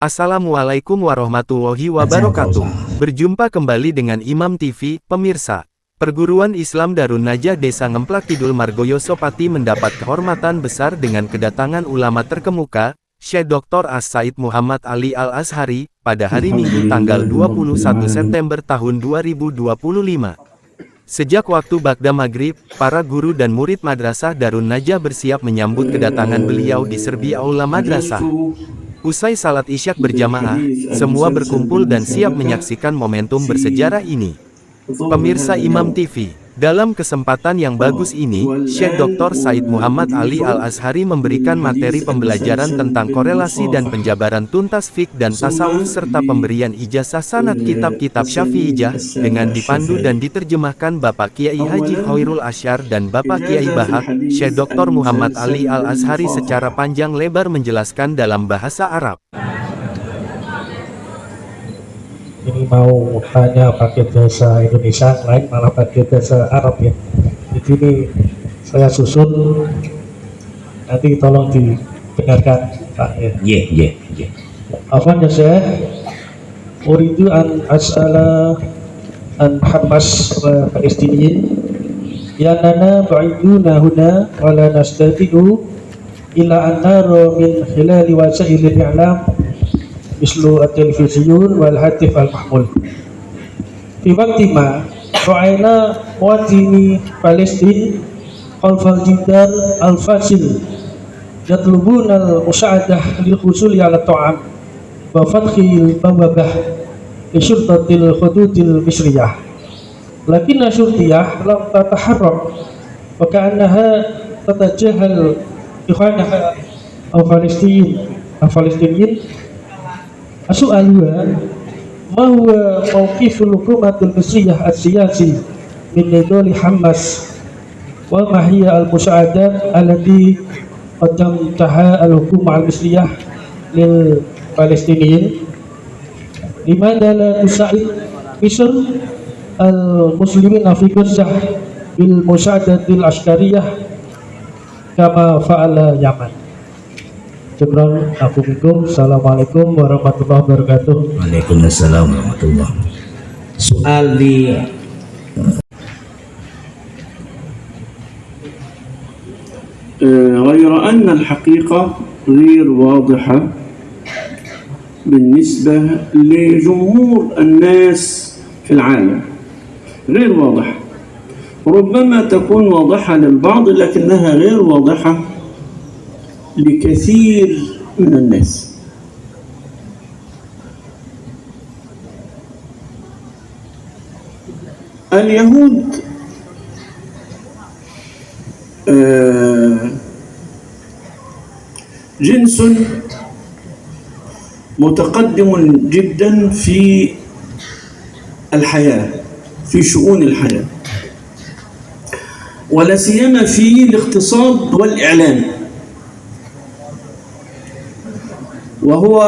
Assalamualaikum warahmatullahi wabarakatuh. Berjumpa kembali dengan Imam TV, pemirsa. Perguruan Islam Darun Najah Desa Ngemplak Kidul Margoyoso Pati mendapat kehormatan besar dengan kedatangan ulama terkemuka, Syekh Dr. As-Said Muhammad Ali Al-Azhari, pada hari Minggu tanggal 21 September tahun 2025. Sejak waktu Bagda Maghrib, para guru dan murid Madrasah Darun Najah bersiap menyambut kedatangan beliau di serbi aula madrasah. Usai salat isyak berjamaah, semua berkumpul dan siap menyaksikan momentum bersejarah ini. Pemirsa Imam TV, dalam kesempatan yang bagus ini, Syekh Dr. Said Muhammad Ali Al-Azhari memberikan materi pembelajaran tentang korelasi dan penjabaran tuntas fiqh dan tasawuf serta pemberian ijazah sanad kitab-kitab Syafi'iyah dengan dipandu dan diterjemahkan Bapak Kiai Haji Khairul Asyar dan Bapak Kiai Bahak. Syekh Dr. Muhammad Ali Al-Azhari secara panjang lebar menjelaskan dalam bahasa Arab. Ini mau tanya pakai bahasa Indonesia, lain malah pakai bahasa Arab ya. Di sini saya susun, nanti tolong didengarkan Pak ya. Yeah. Afwan ya Syekh, uridu an as'ala an Hamas wa Palestiniyin ya nana ba'iduna huna wa la nastati'u ila an nara min khilali wasailil i'lam mislu at-televiziyun wal hatif al-mahmul fi waqti ma ra'ayna muwatini Palestin khalfal jidar al-fasil yatlubuna al-musa'adah lil husuli ala ta'am wa fathil bawabah li syurtatil khududil misriyah lakinna syurtiyah lam tataharrak wa ka'annaha tatajahal ikhwanaha al-Falestiniyin As-su'aluha ma huwa mawqiful hukumatul misriyah as-siyasi min nidali Hamas wa ma hiya al-musa'adat allati qaddamtaha al-hukumah al-misriyah lil Palestiniyin limadha la tusa'id Misr al-muslimin fi Gazzah bil musa'adatil askariyah kama fa'ala Yaman. Assalamualaikum warahmatullahi wabarakatuh. Waalaikumsalam warahmatullahi. Soal di غير أن الحقيقة غير واضحة بالنسبة لجمهور الناس في العالم، غير واضحة، ربما تكون واضحة للبعض لكنها غير واضحة لكثير من الناس. اليهود جنس متقدم جدا في الحياة، في شؤون الحياة، ولا سيما في الاقتصاد والإعلام، وهو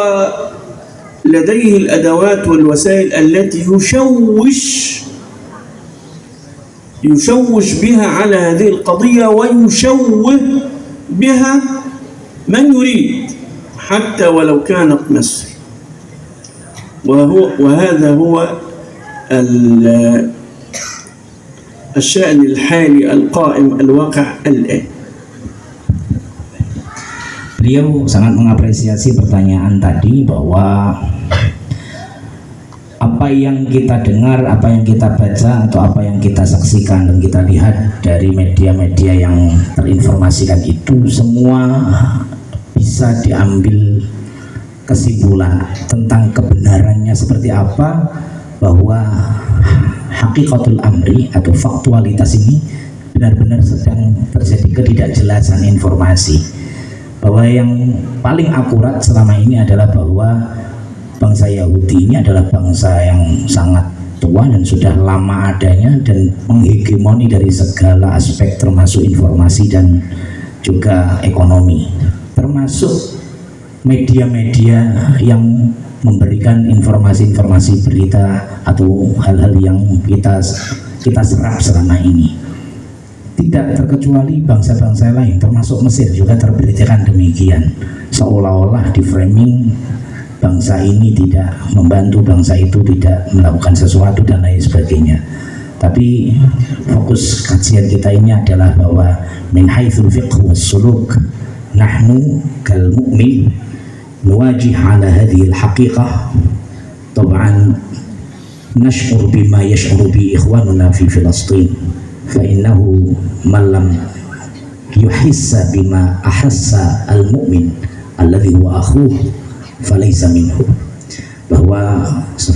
لديه الأدوات والوسائل التي يشوش بها على هذه القضية ويشوه بها من يريد حتى ولو كانت مصر، وهذا هو الشأن الحالي القائم الواقع الآن. Beliau sangat mengapresiasi pertanyaan tadi bahwa apa yang kita dengar, apa yang kita baca, atau apa yang kita saksikan dan kita lihat dari media-media yang terinformasikan itu semua bisa diambil kesimpulan tentang kebenarannya seperti apa, bahwa hakikatul amri atau faktualitas ini benar-benar sedang terjadi ketidakjelasan informasi. Bahwa yang paling akurat selama ini adalah bahwa bangsa Yahudi ini adalah bangsa yang sangat tua dan sudah lama adanya dan menghegemoni dari segala aspek termasuk informasi dan juga ekonomi, termasuk media-media yang memberikan informasi-informasi berita atau hal-hal yang kita serap selama ini. Tidak terkecuali bangsa-bangsa lain termasuk Mesir juga terberitakan demikian, seolah-olah di framing bangsa ini tidak membantu, bangsa itu tidak melakukan sesuatu dan lain sebagainya. Tapi fokus kajian kita ini adalah bahwa min haitsul fiqh was suluk nahnu kal mu'min nuwajih ala hadhihi al-haqiqah tab'an nash'ur bima yash'uru bi ikhwanuna fi Filastin fa innahu man lam yuhissa bima ahassa al-mu'min alladhi huwa akhuh falaysa minhu. Bahwa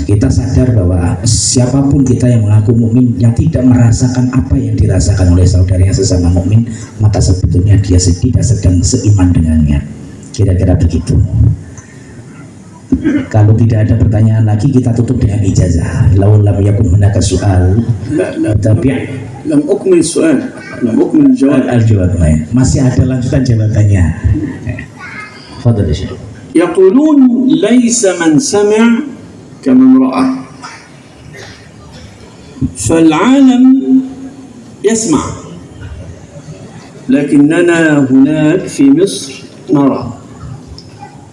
kita sadar bahwa siapapun kita yang mengaku mukmin yang tidak merasakan apa yang dirasakan oleh saudaranya sesama mukmin, maka sebetulnya dia tidak sedang seiman dengannya. Kira-kira begitu. Kalau tidak ada pertanyaan lagi, kita tutup dengan ijazah. Lau lam yakun hunaka soal, tapi lam ukmil soal, lam ukmil jawab. Al-jawab masih ada lanjutan jawabannya. Fadhil Syekh. يقولون ليس من سمع كمن رأى، فالعالم يسمع لكننا هناك في مصر نرى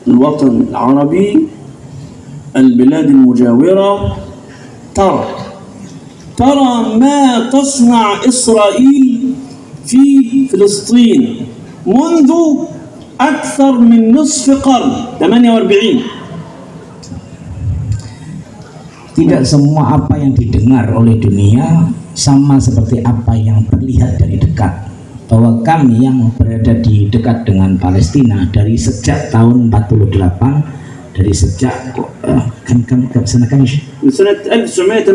الوطن العربي، البلاد المجاورة ترى ما تصنع إسرائيل في فلسطين منذ أكثر من نصف قرن 48. Tidak semua apa yang didengar oleh dunia sama seperti apa yang terlihat dari dekat. Bahwa kami yang berada di dekat dengan Palestina dari sejak tahun 48, dari sejak سنة 1948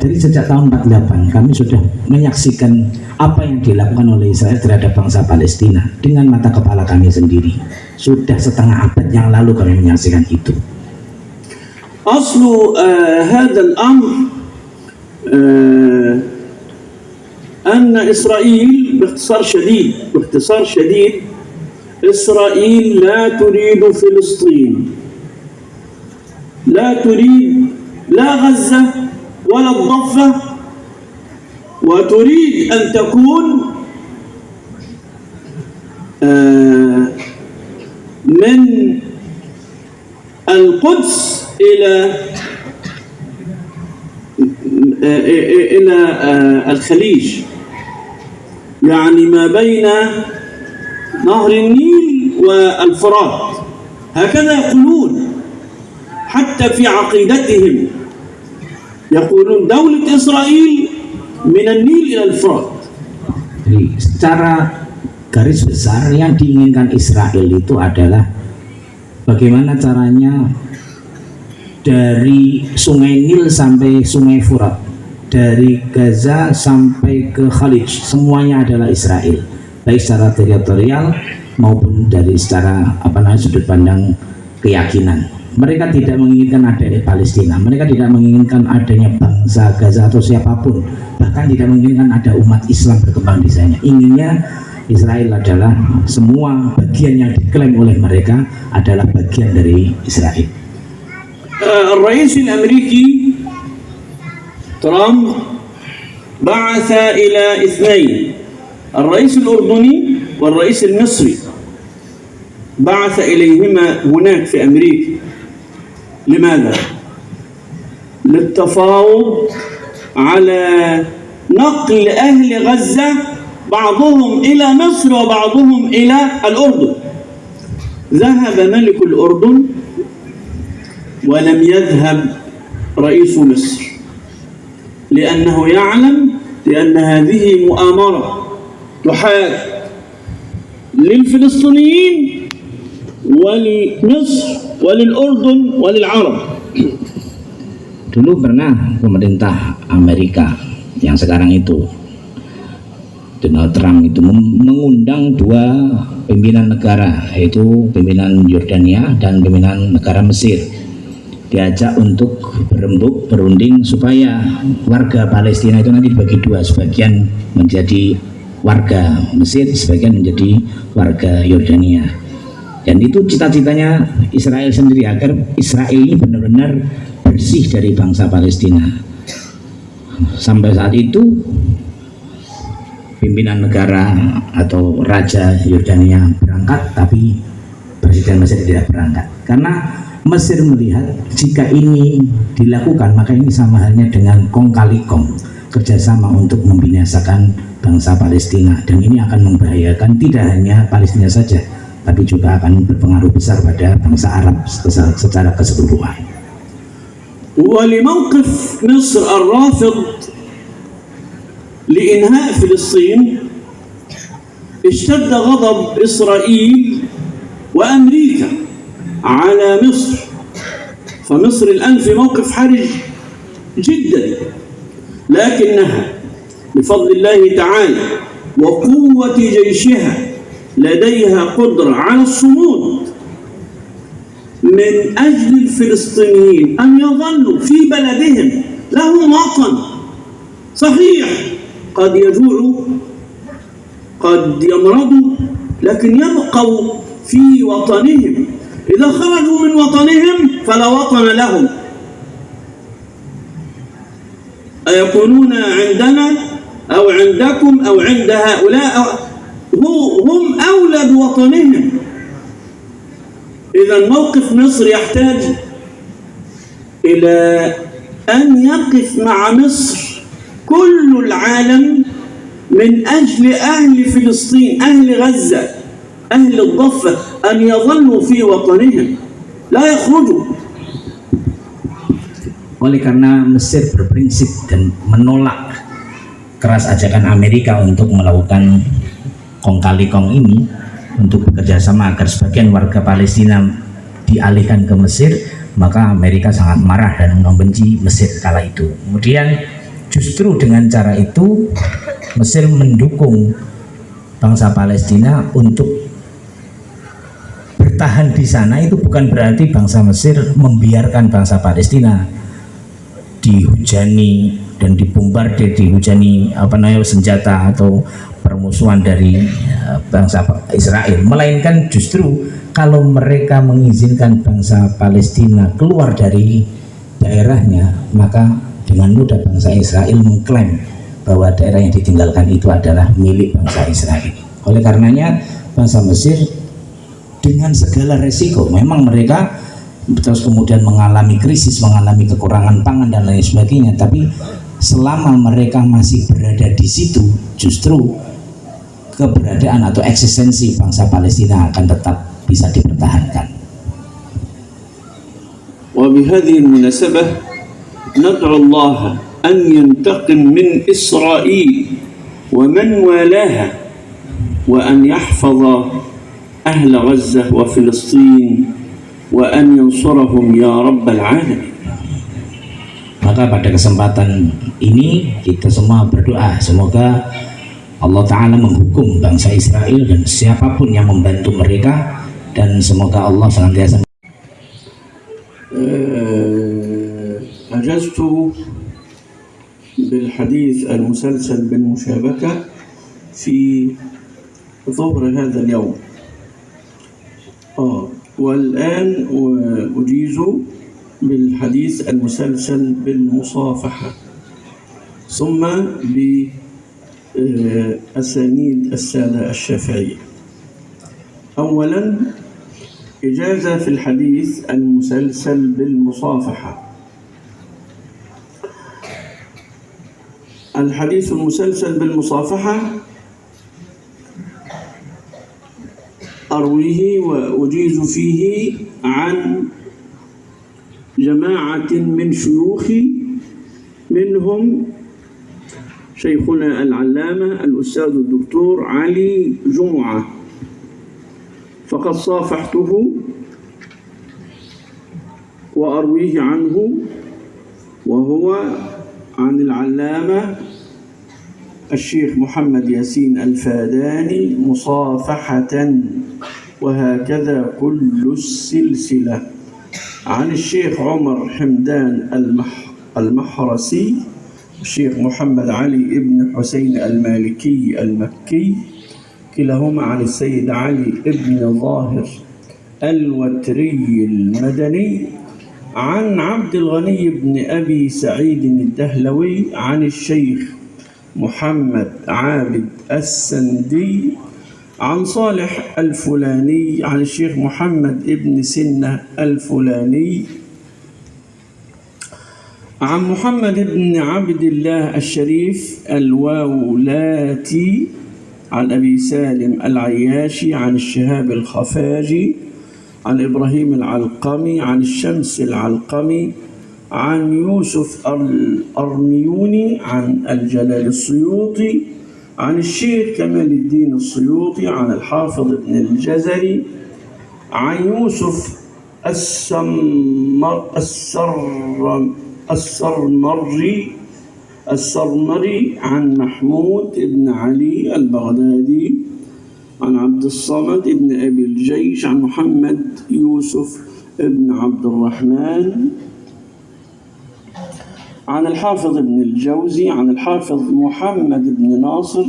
dari sejak tahun 48 kami sudah menyaksikan apa yang dilakukan oleh Israel terhadap bangsa Palestina dengan mata kepala kami sendiri. Sudah setengah abad yang lalu kami menyaksikan itu. أصل هذا الأمر أن إسرائيل باختصار شديد إسرائيل لا تريد فلسطين، لا تريد لا غزة ولا الضفة، وتريد أن تكون من القدس إلى الخليج، يعني ما بين نهر النيل والفرات. هكذا يقولون حتى في عقيدتهم، يقولون دولة إسرائيل من النيل إلى الفرات. Jadi secara garis besar yang diinginkan Israel itu adalah bagaimana caranya dari sungai Nil sampai sungai Furat, dari Gaza sampai ke Khalij, semuanya adalah Israel, baik secara teritorial maupun dari secara sudut pandang keyakinan. Mereka tidak menginginkan adanya Palestina, mereka tidak menginginkan adanya bangsa Gaza atau siapapun, bahkan tidak menginginkan ada umat Islam berkembang di sana. Inginnya Israel adalah semua bagian yang diklaim oleh mereka adalah bagian dari Israel. الرئيس الأمريكي ترامب بعث إلى اثنين، الرئيس الأردني والرئيس المصري، بعث إليهما هناك في أمريكا. لماذا؟ للتفاوض على نقل أهل غزة بعضهم إلى مصر وبعضهم إلى الأردن. ذهب ملك الأردن ولم يذهب رئيس مصر، لأنه يعلم بأن هذه مؤامرة تحاك للفلسطينيين ولمصر وللأردن وللعرب. Dulu pernah pemerintah Amerika yang sekarang itu Donald Trump itu mengundang dua pimpinan negara, yaitu pimpinan Yordania dan pimpinan negara Mesir, diajak untuk berunding supaya warga Palestina itu nanti dibagi dua, sebagian menjadi warga Mesir, sebagian menjadi warga Yordania. Dan itu cita-citanya Israel sendiri, agar Israel ini benar-benar bersih dari bangsa Palestina. Sampai saat itu pimpinan negara atau raja Yordania berangkat, tapi presiden Mesir tidak berangkat. Karena Mesir melihat jika ini dilakukan maka ini sama halnya dengan kong kali kong, kerjasama untuk membinasakan bangsa Palestina, dan ini akan membahayakan tidak hanya Palestina saja tapi juga akan berpengaruh besar pada bangsa Arab secara keseluruhan. ولموقف مصر الرافض لإنهاء فلسطين اشتد غضب إسرائيل وأمريكا على مصر، فمصر الآن في موقف حرج جدا، لكنها بفضل الله تعالى وقوة جيشها لديها قدرة على الصمود من أجل الفلسطينيين أن يظلوا في بلدهم لهم وطن. صحيح قد يجوعوا قد يمرضوا لكن يبقوا في وطنهم، إذا خرجوا من وطنهم فلا وطن لهم. أيكونون عندنا أو عندكم أو عند هؤلاء هم أولى بوطنهم. إذا موقف مصر يحتاج إلى أن يقف مع مصر كل العالم من أجل أهل فلسطين، أهل غزة، أهل الضفة، أن يظلوا في وطنهم لا يخرجوا. Oleh karena Mesir berprinsip dan menolak keras ajakan Amerika untuk melakukan kong kali kong ini, untuk bekerja sama agar sebagian warga Palestina dialihkan ke Mesir, maka Amerika sangat marah dan membenci Mesir kala itu. Kemudian justru dengan cara itu Mesir mendukung bangsa Palestina untuk bertahan di sana. Itu bukan berarti bangsa Mesir membiarkan bangsa Palestina dihujani dan dibombardir, dihujani senjata atau permusuhan dari bangsa Israel, melainkan justru kalau mereka mengizinkan bangsa Palestina keluar dari daerahnya, maka dengan mudah bangsa Israel mengklaim bahwa daerah yang ditinggalkan itu adalah milik bangsa Israel. Oleh karenanya bangsa Mesir dengan segala resiko, memang mereka terus kemudian mengalami krisis, mengalami kekurangan pangan dan lain sebagainya, tapi selama mereka masih berada di situ, justru keberadaan atau eksistensi bangsa Palestina akan tetap bisa dipertahankan. وبهذه المناسبة ندعو الله أن ينتقم من إسرائيل ومن والاها وأن يحفظ أهل غزة وفلسطين وأن ينصرهم يا رب العالمين. Maka pada kesempatan ini kita semua berdoa semoga Allah Ta'ala menghukum bangsa Israel dan siapapun yang membantu mereka, dan semoga Allah senantiasa. أجزت بالحديث المسلسل بالمشابكة في ظهر هذا اليوم، والآن أجيز بالحديث المسلسل بالمصافحة، ثم بأسانيد السادة الشافعية. أولا إجازة في الحديث المسلسل بالمصافحة. الحديث المسلسل بالمصافحة أرويه وأجيز فيه عن جماعة من شيوخي، منهم شيخنا العلامة الأستاذ الدكتور علي جمعة، فقد صافحته وأرويه عنه، وهو عن العلامة الشيخ محمد ياسين الفاداني مصافحة، وهكذا كل السلسلة، عن الشيخ عمر حمدان المحرسي، الشيخ محمد علي ابن حسين المالكي المكي، كلاهما عن السيد علي ابن ظاهر الوتري المدني، عن عبد الغني بن أبي سعيد الدهلوي، عن الشيخ محمد عابد السندي، عن صالح الفلاني عن الشيخ محمد ابن سنة الفلاني عن محمد بن عبد الله الشريف الواولاتي عن أبي سالم العياشي عن الشهاب الخفاجي عن إبراهيم العلقمي عن الشمس العلقمي عن يوسف الأرميوني عن الجلال السيوطي عن الشيخ كمال الدين السيوطي عن الحافظ ابن الجزري عن يوسف السرمري عن محمود بن علي البغدادي عن عبد الصمد بن أبي الجيش عن محمد يوسف بن عبد الرحمن عن الحافظ ابن الجوزي عن الحافظ محمد بن ناصر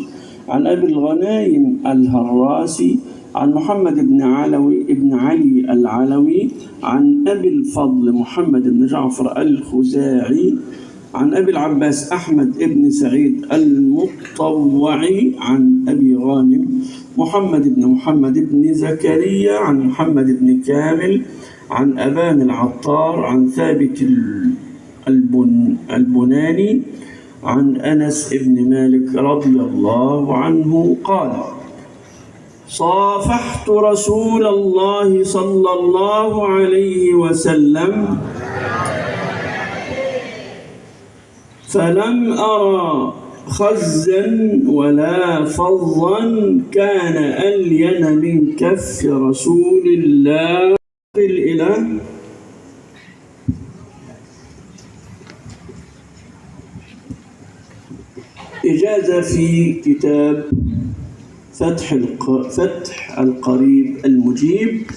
عن أبي الغنايم الهراسي عن محمد بن علي العلوي عن أبي الفضل محمد بن جعفر الخزاعي عن أبي العباس أحمد بن سعيد المطوعي عن أبي غانم محمد بن زكريا عن محمد بن كامل عن أبان العطار عن ثابت البناني عن أنس بن مالك رضي الله عنه قال: صافحت رسول الله صلى الله عليه وسلم فلم أرى خزا ولا فظا كان ألين من كف رسول الله. الإله إجازة في كتاب فتح القريب المجيب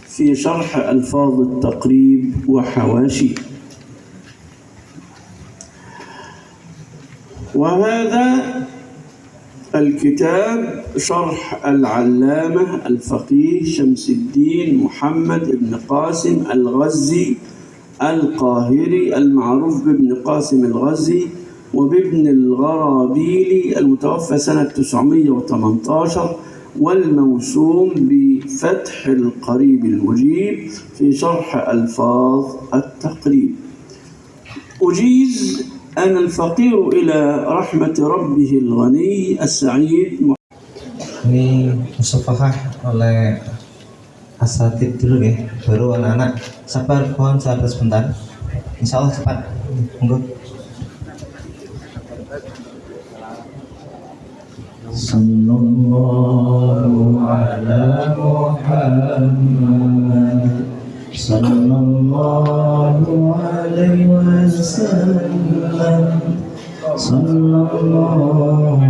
في شرح ألفاظ التقريب وحواشيه. وهذا الكتاب شرح العلامة الفقيه شمس الدين محمد بن قاسم الغزي القاهري المعروف بابن قاسم الغزي وبابن الغرابيلي المتوفى سنة 918 والموسوم بفتح القريب المجيب في شرح ألفاظ التقريب. أجيز أنا الفقير إلى رحمة ربه الغني السعيد. Ini musafahah oleh asatid dulu ya, baru anak-anak. Sabar, mohon sabar sebentar. Insya Allah cepat. Monggo. Sallallahu ala Muhammad sallallahu alaihi wasallam sallallahu